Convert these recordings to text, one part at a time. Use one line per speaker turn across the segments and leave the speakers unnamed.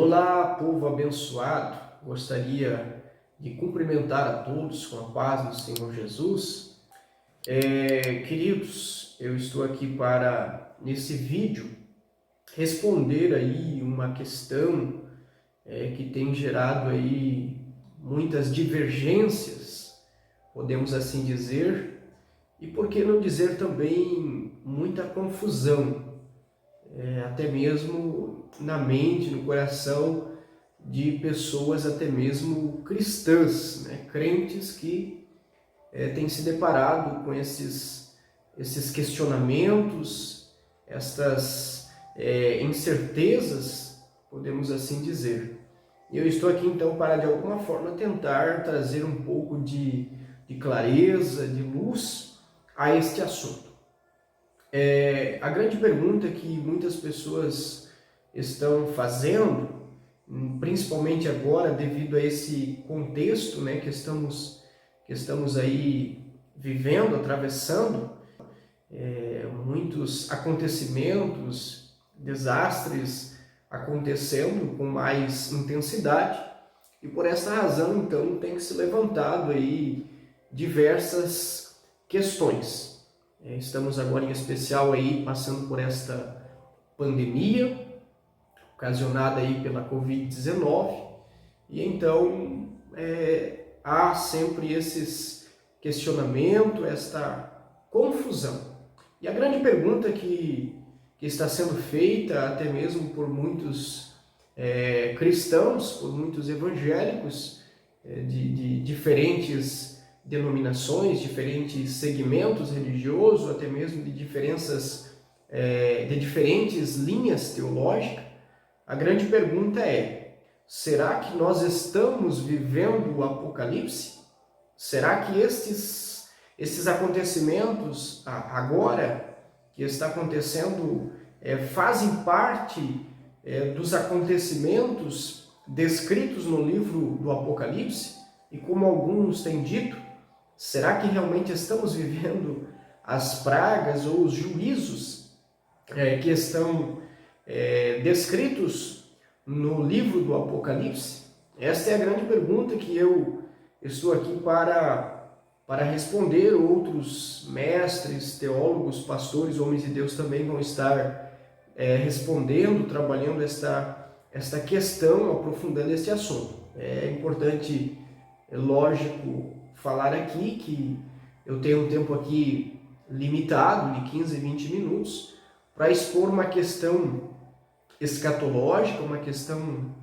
Olá, povo abençoado. Gostaria de cumprimentar a todos com a paz do Senhor Jesus. Queridos, eu estou aqui para, nesse vídeo, responder aí uma questão que tem gerado aí muitas divergências, podemos assim dizer, e por que não dizer também muita confusão, até mesmo na mente, no coração de pessoas até mesmo cristãs, né? Crentes que têm se deparado com esses questionamentos, estas incertezas, podemos assim dizer. E eu estou aqui então para de alguma forma tentar trazer um pouco de clareza, de luz a este assunto. A grande pergunta que muitas pessoas estão fazendo, principalmente agora devido a esse contexto, né, que estamos aí vivendo, atravessando, muitos acontecimentos, desastres acontecendo com mais intensidade, e por essa razão então tem se levantado aí diversas questões. Estamos agora em especial aí passando por esta pandemia ocasionada aí pela Covid-19, e então há sempre esses questionamentos, esta confusão. E a grande pergunta que está sendo feita até mesmo por muitos cristãos, por muitos evangélicos de diferentes denominações, diferentes segmentos religiosos, até mesmo de diferentes linhas teológicas, a grande pergunta é: será que nós estamos vivendo o Apocalipse? Será que esses acontecimentos agora que está acontecendo fazem parte dos acontecimentos descritos no livro do Apocalipse? E como alguns têm dito, será que realmente estamos vivendo as pragas ou os juízos que estão descritos no livro do Apocalipse? Esta é a grande pergunta que eu estou aqui para responder. Outros mestres, teólogos, pastores, homens de Deus também vão estar respondendo, trabalhando esta questão, aprofundando este assunto. É importante, lógico, falar aqui que eu tenho um tempo aqui limitado de 15, 20 minutos para expor uma questão escatológica, uma questão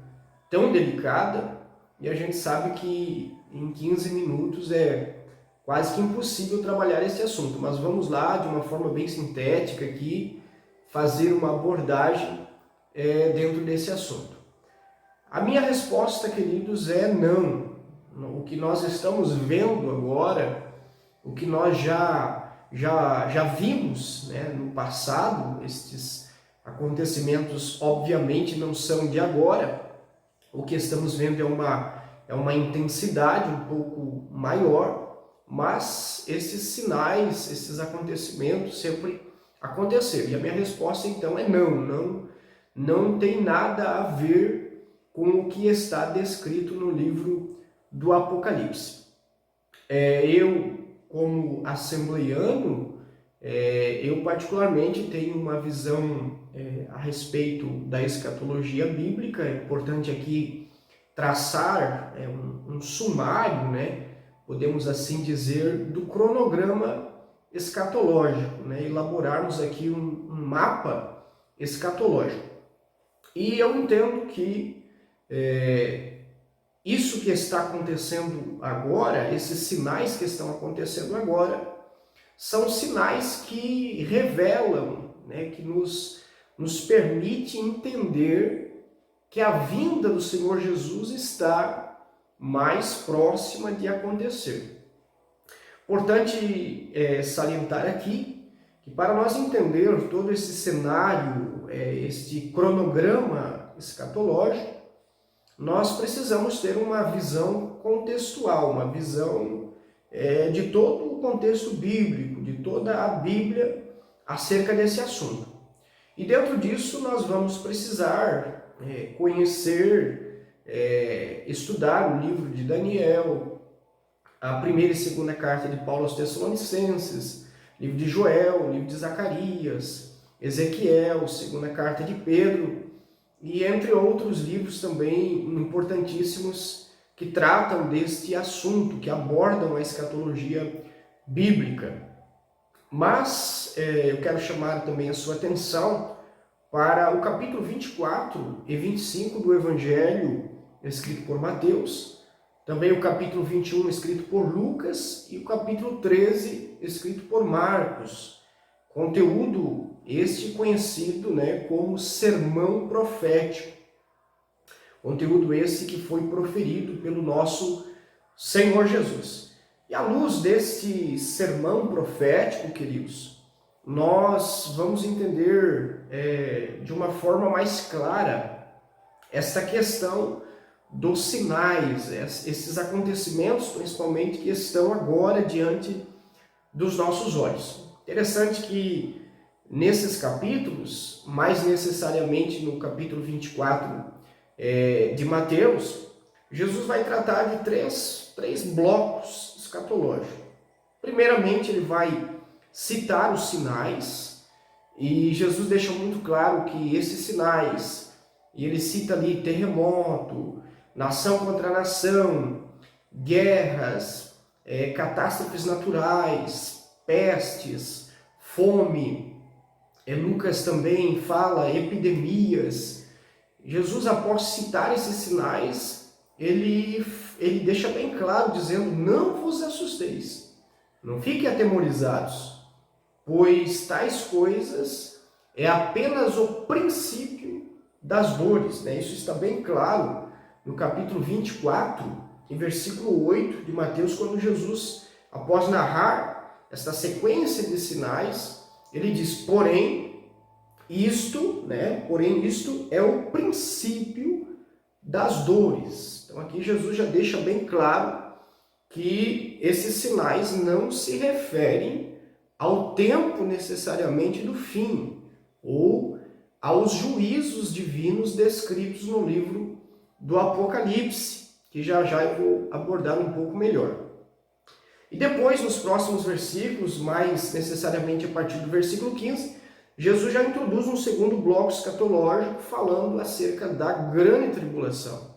tão delicada, e a gente sabe que em 15 minutos é quase que impossível trabalhar esse assunto, mas vamos lá, de uma forma bem sintética aqui, fazer uma abordagem dentro desse assunto. A minha resposta, queridos, é não. O que nós estamos vendo agora, o que nós já vimos, né, no passado, estes acontecimentos obviamente não são de agora. O que estamos vendo é uma intensidade um pouco maior, mas esses sinais, esses acontecimentos sempre aconteceram. E a minha resposta então é não tem nada a ver com o que está descrito no livro do Apocalipse. Eu, como assembleiano, eu particularmente tenho uma visão a respeito da escatologia bíblica. É importante aqui traçar um sumário, né, podemos assim dizer, do cronograma escatológico, né, elaborarmos aqui um mapa escatológico. E eu entendo que isso que está acontecendo agora, esses sinais que estão acontecendo agora, são sinais que revelam, né, que nos permite entender que a vinda do Senhor Jesus está mais próxima de acontecer. Importante salientar aqui que, para nós entender todo esse cenário, este cronograma escatológico, nós precisamos ter uma visão contextual, uma visão de todo o contexto bíblico, de toda a Bíblia acerca desse assunto. E dentro disso nós vamos precisar conhecer, estudar o livro de Daniel, a primeira e segunda carta de Paulo aos Tessalonicenses, livro de Joel, livro de Zacarias, Ezequiel, segunda carta de Pedro, e entre outros livros também importantíssimos que tratam deste assunto, que abordam a escatologia bíblica. Mas eu quero chamar também a sua atenção para o capítulo 24 e 25 do Evangelho escrito por Mateus, também o capítulo 21 escrito por Lucas e o capítulo 13 escrito por Marcos. Conteúdo este conhecido, como sermão profético. Conteúdo esse que foi proferido pelo nosso Senhor Jesus. E à luz deste sermão profético, queridos, nós vamos entender de uma forma mais clara essa questão dos sinais, esses acontecimentos principalmente que estão agora diante dos nossos olhos. Interessante que nesses capítulos, mais necessariamente no capítulo 24 de Mateus, Jesus vai tratar de três blocos escatológicos. Primeiramente, ele vai citar os sinais, e Jesus deixa muito claro que esses sinais, e ele cita ali terremoto, nação contra nação, guerras, catástrofes naturais, pestes, fome. Lucas também fala epidemias. Jesus, após citar esses sinais, ele deixa bem claro, dizendo: não vos assusteis, não fiquem atemorizados, pois tais coisas é apenas o princípio das dores. Isso está bem claro no capítulo 24, em versículo 8 de Mateus, quando Jesus, após narrar esta sequência de sinais, ele diz: porém isto é o princípio das dores. Então aqui Jesus já deixa bem claro que esses sinais não se referem ao tempo necessariamente do fim, ou aos juízos divinos descritos no livro do Apocalipse, que já eu vou abordar um pouco melhor. E depois, nos próximos versículos, mais necessariamente a partir do versículo 15, Jesus já introduz um segundo bloco escatológico falando acerca da grande tribulação.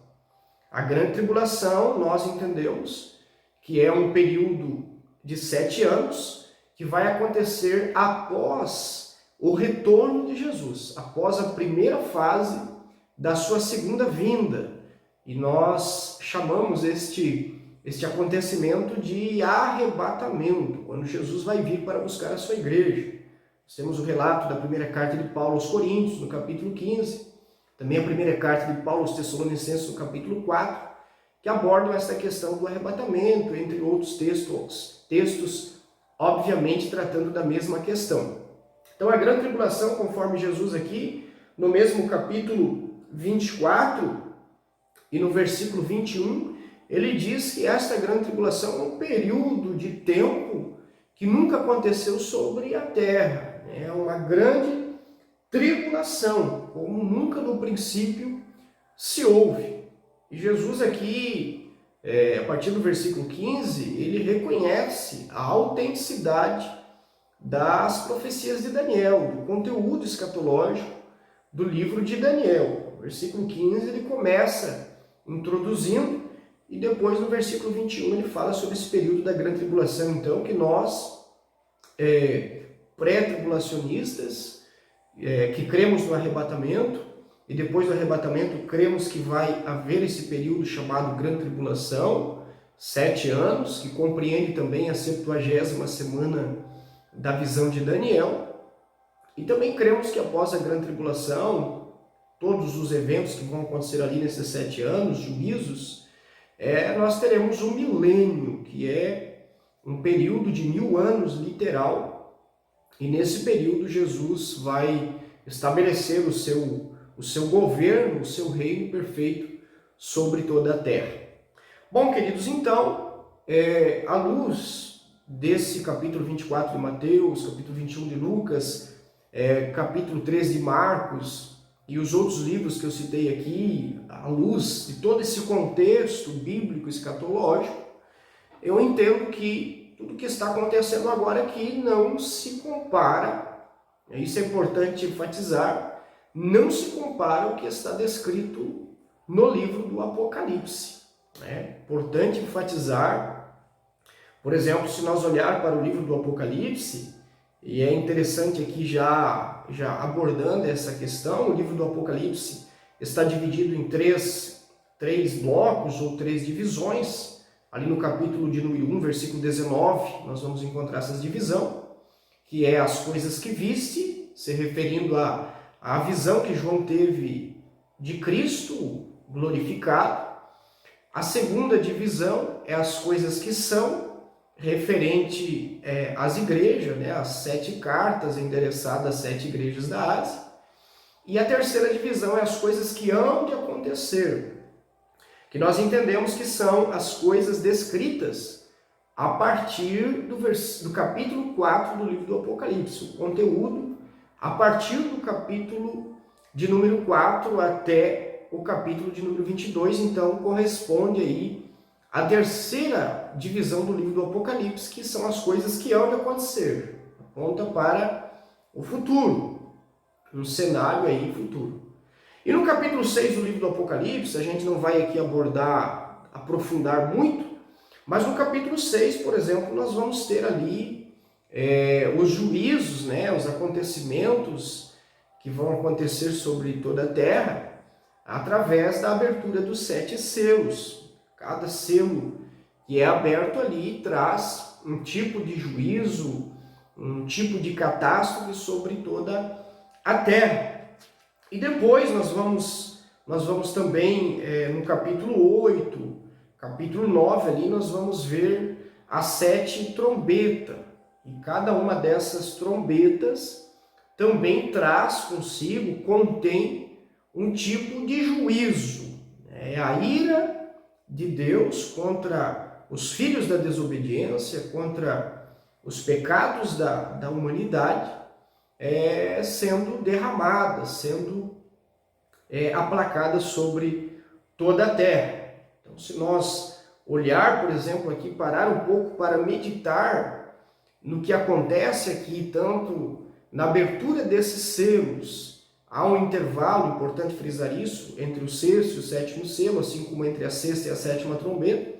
A grande tribulação, nós entendemos que é um período de 7 anos, que vai acontecer após o retorno de Jesus, após a primeira fase da sua segunda vinda. E nós chamamos este acontecimento de arrebatamento, quando Jesus vai vir para buscar a sua igreja. Nós temos o relato da primeira carta de Paulo aos Coríntios, no capítulo 15, também a primeira carta de Paulo aos Tessalonicenses, no capítulo 4, que abordam essa questão do arrebatamento, entre outros textos obviamente tratando da mesma questão. Então a grande tribulação, conforme Jesus aqui, no mesmo capítulo 24 e no versículo 21, ele diz que esta grande tribulação é um período de tempo que nunca aconteceu sobre a terra. É uma grande tribulação, como nunca no princípio se houve. E Jesus aqui, a partir do versículo 15, ele reconhece a autenticidade das profecias de Daniel, do conteúdo escatológico do livro de Daniel. No versículo 15 ele começa introduzindo, e depois no versículo 21 ele fala sobre esse período da grande tribulação, então, que nós, pré-tribulacionistas, que cremos no arrebatamento, e depois do arrebatamento cremos que vai haver esse período chamado grande tribulação, 7 anos, que compreende também a 70ª semana da visão de Daniel. E também cremos que após a grande tribulação, todos os eventos que vão acontecer ali nesses 7 anos, juízos, nós teremos um milênio, que é um período de 1000 anos literal. E nesse período Jesus vai estabelecer o seu governo, o seu reino perfeito sobre toda a terra. Bom, queridos, então, à luz desse capítulo 24 de Mateus, capítulo 21 de Lucas, capítulo 13 de Marcos e os outros livros que eu citei aqui, à luz de todo esse contexto bíblico escatológico, eu entendo que tudo que está acontecendo agora aqui não se compara, isso é importante enfatizar, não se compara ao que está descrito no livro do Apocalipse. É importante enfatizar, por exemplo, se nós olhar para o livro do Apocalipse, e é interessante aqui já abordando essa questão, o livro do Apocalipse está dividido em três blocos ou três divisões. Ali no capítulo de número 1, versículo 19, nós vamos encontrar essa divisão, que é as coisas que viste, se referindo à visão que João teve de Cristo glorificado. A segunda divisão é as coisas que são, referente às igrejas, né, as 7 cartas endereçadas às 7 igrejas da Ásia. E a terceira divisão é as coisas que hão de acontecer, que nós entendemos que são as coisas descritas a partir do capítulo 4 do livro do Apocalipse. O conteúdo a partir do capítulo de número 4 até o capítulo de número 22, então corresponde aí à terceira divisão do livro do Apocalipse, que são as coisas que hão de acontecer. Aponta para o futuro, um cenário aí futuro. E no capítulo 6 do livro do Apocalipse, a gente não vai aqui aprofundar muito, mas no capítulo 6, por exemplo, nós vamos ter ali os juízos, né, os acontecimentos que vão acontecer sobre toda a terra, através da abertura dos 7 selos. Cada selo que é aberto ali traz um tipo de juízo, um tipo de catástrofe sobre toda a terra. E depois nós vamos também, no capítulo 8, capítulo 9, ali nós vamos ver as 7 trombetas. E cada uma dessas trombetas também traz consigo, contém um tipo de juízo. É a ira de Deus contra os filhos da desobediência, contra os pecados da humanidade, sendo derramadas, sendo aplacadas sobre toda a terra. Então, se nós olhar, por exemplo, aqui, parar um pouco para meditar no que acontece aqui, tanto na abertura desses selos, há um intervalo, importante frisar isso, entre o sexto e o sétimo selo, assim como entre a sexta e a sétima trombeta.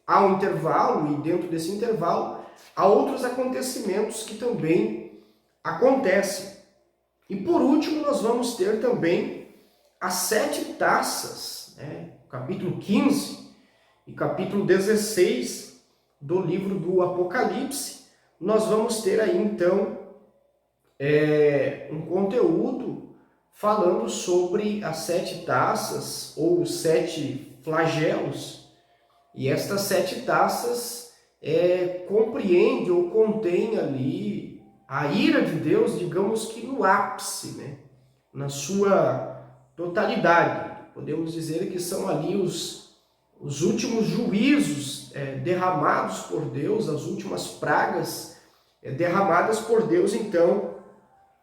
Há um intervalo e dentro desse intervalo há outros acontecimentos que também acontecem. E por último nós vamos ter também as 7 taças, né? Capítulo 15 e capítulo 16 do livro do Apocalipse. Nós vamos ter aí então um conteúdo falando sobre as 7 taças ou os 7 flagelos. E estas 7 taças compreende ou contém ali a ira de Deus, digamos que no ápice, né? Na sua totalidade. Podemos dizer que são ali os últimos juízos derramados por Deus, as últimas pragas derramadas por Deus, então,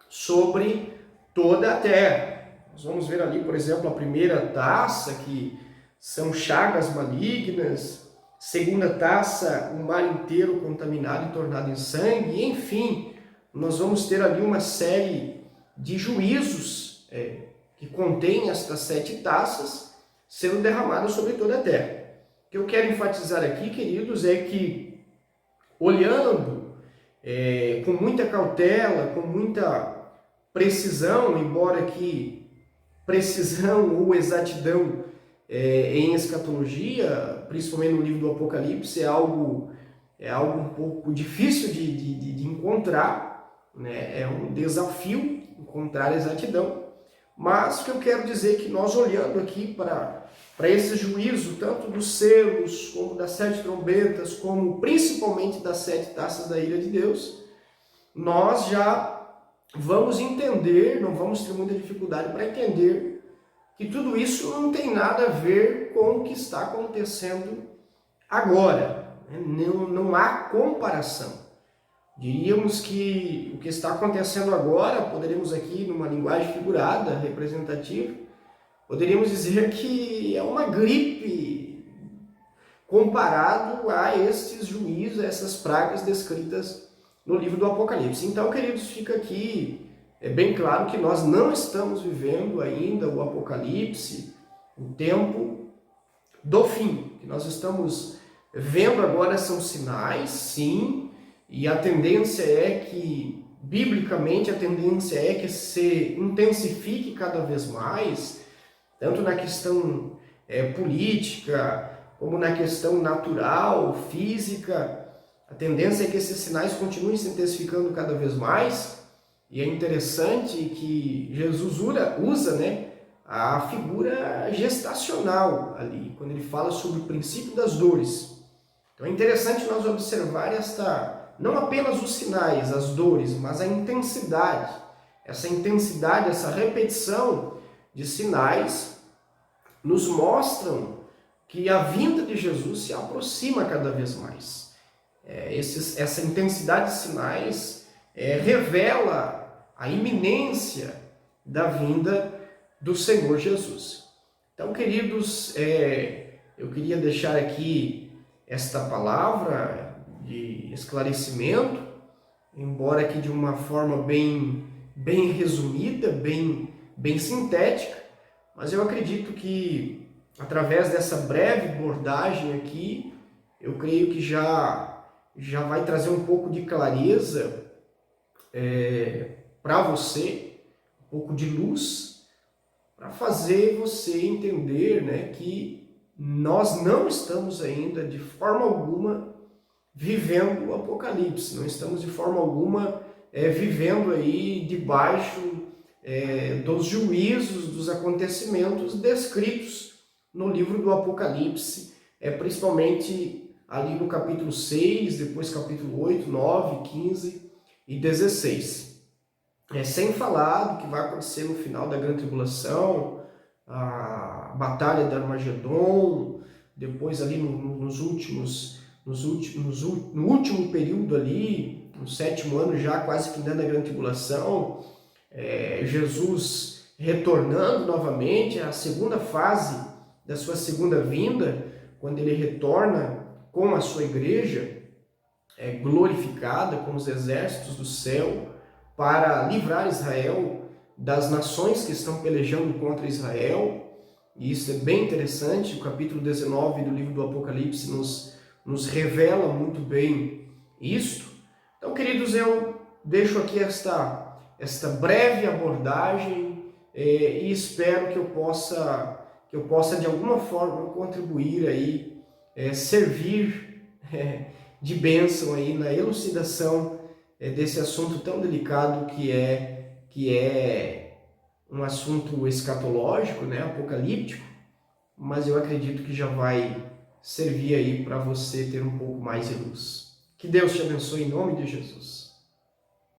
sobre toda a terra. Nós vamos ver ali, por exemplo, a primeira taça, que são chagas malignas, segunda taça, o mar inteiro contaminado e tornado em sangue, enfim, nós vamos ter ali uma série de juízos que contém estas 7 taças sendo derramadas sobre toda a terra. O que eu quero enfatizar aqui, queridos, é que olhando com muita cautela, com muita precisão, embora que precisão ou exatidão em escatologia, principalmente no livro do Apocalipse, é algo um pouco difícil de encontrar, né? É um desafio encontrar exatidão, mas o que eu quero dizer é que nós olhando aqui para esse juízo, tanto dos selos, como das 7 trombetas, como principalmente das 7 taças da ira de Deus, nós já vamos entender, não vamos ter muita dificuldade para entender que tudo isso não tem nada a ver com o que está acontecendo agora. Não há comparação. Diríamos que o que está acontecendo agora, poderíamos aqui, numa linguagem figurada, representativa, poderíamos dizer que é uma gripe comparado a estes juízos, a essas pragas descritas no livro do Apocalipse. Então, queridos, fica aqui bem claro que nós não estamos vivendo ainda o Apocalipse, o tempo do fim. O que nós estamos vendo agora são sinais, sim, e a tendência é que, biblicamente, a tendência é que se intensifique cada vez mais, tanto na questão política, como na questão natural, física. A tendência é que esses sinais continuem se intensificando cada vez mais, e é interessante que Jesus usa, né, a figura gestacional ali, quando ele fala sobre o princípio das dores. Então é interessante nós observar não apenas os sinais, as dores, mas a intensidade, essa repetição de sinais nos mostram que a vinda de Jesus se aproxima cada vez mais. Essa intensidade de sinais revela a iminência da vinda do Senhor Jesus. Então, queridos, eu queria deixar aqui esta palavra de esclarecimento, embora aqui de uma forma bem resumida, bem sintética, mas eu acredito que através dessa breve abordagem aqui, eu creio que já vai trazer um pouco de clareza para você, um pouco de luz, para fazer você entender, né, que nós não estamos ainda de forma alguma vivendo o Apocalipse, não estamos de forma alguma vivendo aí debaixo dos juízos, dos acontecimentos descritos no livro do Apocalipse, principalmente ali no capítulo 6, depois capítulo 8, 9, 15 e 16. Sem falar do que vai acontecer no final da Grande Tribulação, a Batalha de Armagedon, depois ali no último período ali, no 7º ano já, quase findando a Grande Tribulação, Jesus retornando novamente, a segunda fase da sua segunda vinda, quando ele retorna com a sua igreja glorificada, com os exércitos do céu, para livrar Israel das nações que estão pelejando contra Israel. E isso é bem interessante, o capítulo 19 do livro do Apocalipse nos revela muito bem isto. Então, queridos, eu deixo aqui esta breve abordagem e espero que eu possa de alguma forma contribuir aí, servir de bênção aí na elucidação desse assunto tão delicado que é um assunto escatológico, né, apocalíptico, mas eu acredito que já vai servir aí para você ter um pouco mais de luz. Que Deus te abençoe em nome de Jesus.